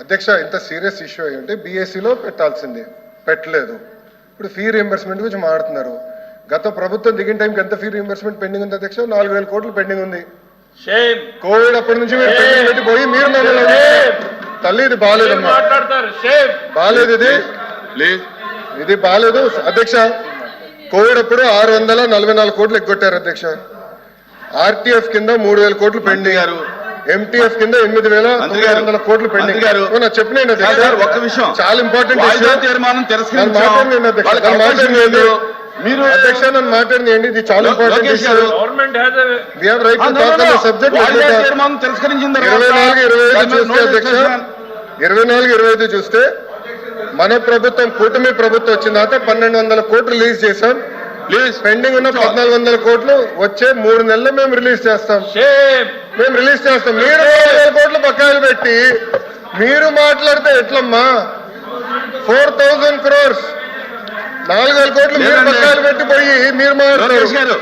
అధ్యక్ష ఇంత serious issue అయ్యి బీఎస్సీలో పెట్టాల్సింది పెట్టలేదు. ఇప్పుడు ఫీ రీఎంబర్స్మెంట్ గురించి మాట్లాడుతున్నారు. గత ప్రభుత్వం దిగిన టైంకి ఎంత ఫీ రీఎంబర్స్మెంట్ పెండింగ్ ఉంది అధ్యక్ష? 4,000 కోట్లు పెండింగ్ ఉంది. కోవిడ్ అప్పటి నుంచి మీరు పెండింగ్ పెట్టి పోయి మీరు తల్లి ఇది బాగాలేదమ్మా, బాగాలేదు, ఇది బాగాలేదు అధ్యక్ష. కోవిడ్ అప్పుడు 644 కోట్లు ఎగ్గొట్టారు అధ్యక్ష. ఆర్టీఎఫ్ కింద 3,000 కోట్లు పెండింగ్, ఎంటీఎఫ్ కింద 8,900 కోట్లు పెండింగ్. చెప్పినండి ఒక్క విషయం చాలా ఇంపార్టెంట్ మీరు అధ్యక్ష నన్ను మాట్లాడినండి, ఇది చాలా ఇంపార్టెంట్ ఇష్యూ. సబ్జెక్ట్ 24-25 చూస్తే మన ప్రభుత్వం కూటమి ప్రభుత్వం వచ్చిన తర్వాత 1,200 కోట్లు రిలీజ్ చేశాం. పెండింగ్ ఉన్న 1,400 కోట్లు వచ్చే 3 నెలలు మేము రిలీజ్ చేస్తాం. మీరు 4,000 కోట్లు బకాయిలు పెట్టి మీరు మాట్లాడితే ఎట్లమ్మా? 4,000 crores 4,000 కోట్లు మీరు బకాయిలు పెట్టి పోయి మీరు మాట్లాడారు.